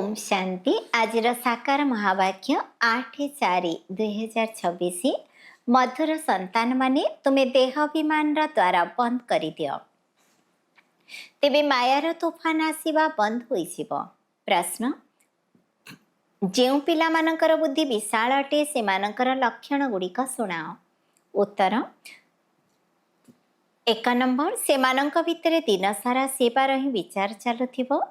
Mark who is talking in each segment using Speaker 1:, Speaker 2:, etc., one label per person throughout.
Speaker 1: ओम शांति आज साकार महावाक्य 8/4/2026 मधुर संतान माने तुम्हें देहाभिमान द्वारा बंद कर दियो तेबे मायार तोफान आसीबा बंद होइसिब। प्रश्न जेउ पिला मानकर बुद्धि विशाल अटे से मानकर लक्षण गुड़िक शुणाओ। उत्तर एक नंबर से मानक भितर दिन सारा सेवार ही विचार चलुथिबो।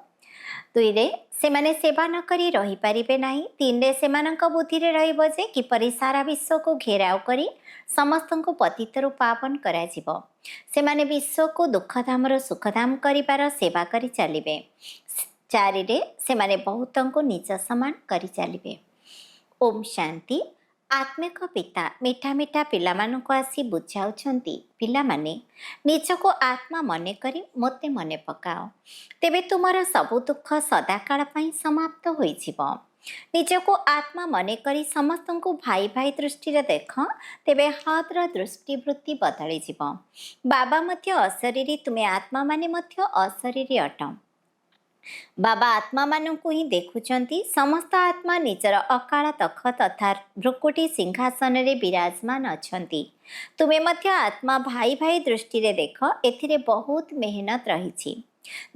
Speaker 1: दुईरे सेमाने सेवा न करी रही पारिबे नाही। तीन रे सेमानक बुद्धिरे रहिबो जे किपरि सारा विश्व को घेराव करी समस्त को पतितरु पावन करा जिवो। सेमाने विश्व को दुखधामर सुखधाम करिबार सेवा करी चलिबे। चारि रे सेमाने बहुतंको निज समान करी चलिबे। ओम शांति आत्मिक पिता मीठा मीठा पिलामानंको आसी बुझाउछंती पिलामाने निजको आत्मा मने करी मोते मने पकाओ तेबे तुमर सबु दुख सदाकाल पई समाप्त होई जिवो। निजको आत्मा मने करी समस्तंको भाई भाई दृष्टि देख तेबे हद्र दृष्टिवृत्ति बदली जिवो। बाबा मध्य अशरीरी तुमे आत्मा माने मध्य अशरीरी अट। बाबा आत्मा मानू ही देखुचंती समस्त आत्मा निजर अकाल तखत अर्थात भ्रुकुटी सिंहासन रे विराजमान अछंती। तुमे मध्य आत्मा भाई भाई दृष्टि रे देख एथिरे बहुत मेहनत रही।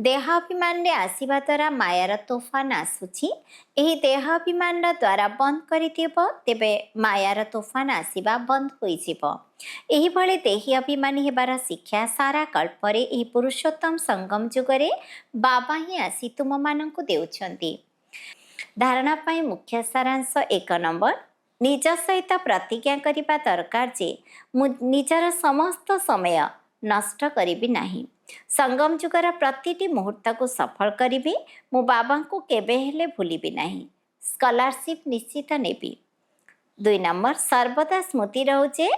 Speaker 1: देहाभिमान रे आसीबा द्वारा मायार तोफान आसुची। एही देहाभिमान द्वारा बंद करि देबो तेबे मायार तोफान आसीबा बंद होई जिवो। एही भले देही अभिमानी हेबार शिक्षा सारा कल्परे एही पुरुषोत्तम संगम जुगरे बाबा ही आसी तुम मानंकु देउछंती। धारणा पाई मुख्य सारांश एक नंबर निज सहित प्रतिज्ञा करिबा दरकार जे मु निजर समस्त समय नष्ट करिबि नाही। संगम जुगर प्रतिटी मुहूर्त को सफल करी मु बाबा को केबे हेले भूलिबि नाही। स्कॉलरशिप निश्चित नेबी। 2 नंबर सर्वदा स्मृति रहुचे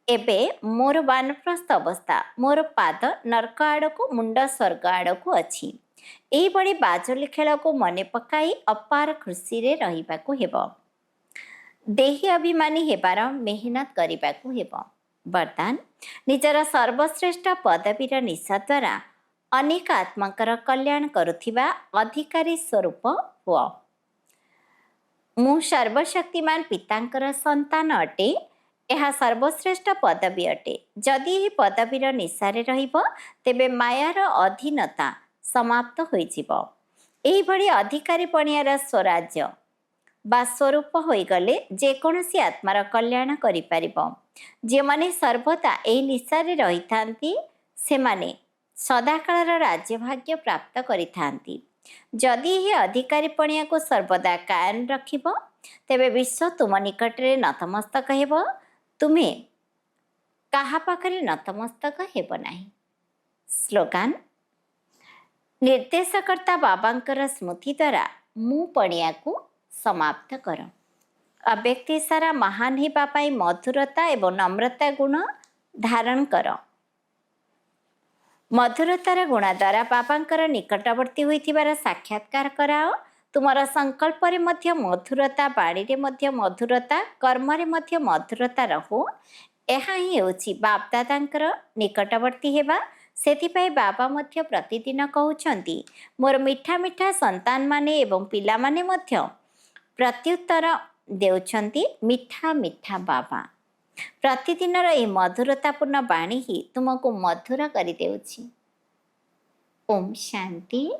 Speaker 1: एबे मोर वानप्रस्थ अवस्था मोर पाद नरक आड़क मुंड स्वर्ग आड़क अच्छी। एही बड़ी बाजली खेल को मने पकाई अपार खुशी रे रहिबाकु हेबो। देही अभिमानी हेबार मेहनत करिबाकु हेबो। वरदान निजर सर्वश्रेष्ठ पदवीर निशा द्वारा अनेक आत्माकर कल्याण करुथिबा अधिकारी स्वरूप हुआ। मु सर्वशक्तिमान पितांकर संतान अटे। यह सर्वश्रेष्ठ पदवी अटे। जदि यह पदवीर निशारे रहिबो तेबे मायार अधीनता समाप्त होई जिवो। एही भली अधिकारी पणियार स्वराज्य बा स्वरूप होइगले जेकोसी आत्मार कल्याण करिपारिबो। जे माने सर्वदा एही निशारे रहिथांती सेमाने सदाकालर राज्यभाग्य प्राप्त करिथांती। जदि यह अधिकारी पणिया को सर्वदा कायम रखिबो तेबे विश्व तुम निकटरे नतमस्तक हेबो। तुम्हें काहा पाखरे नतमस्तक हेबो नाही। स्लोगान निर्देशकर्ता बाबांकर स्मृति द्वारा मु पणिया को समाप्त कर। अव्यक्ति सारा महान हेबा पाई मधुरता एवं नम्रता गुण धारण कर। मधुरतार गुण द्वारा बाबांकर निकटवर्ती होइथिबार साक्षात्कार कराओ। तुमर संकल्प रे मध्य मधुरता बाणी रे मध्य मधुरता कर्म रे मध्य मधुरता रहो। यह ही होछि बाप दादांकर निकटवर्ती हेबा। सेथिपाई बाबा मध्य प्रतिदिन कहउछंती मोर मीठा मीठा संतान माने एवं पिला माने मध्य प्रत्युत्तर देउछंती मीठा मीठा बाबा। प्रतिदिन ए मधुरतापूर्ण बाणी ही तुमको मधुर करि देउछि। ओम शांति।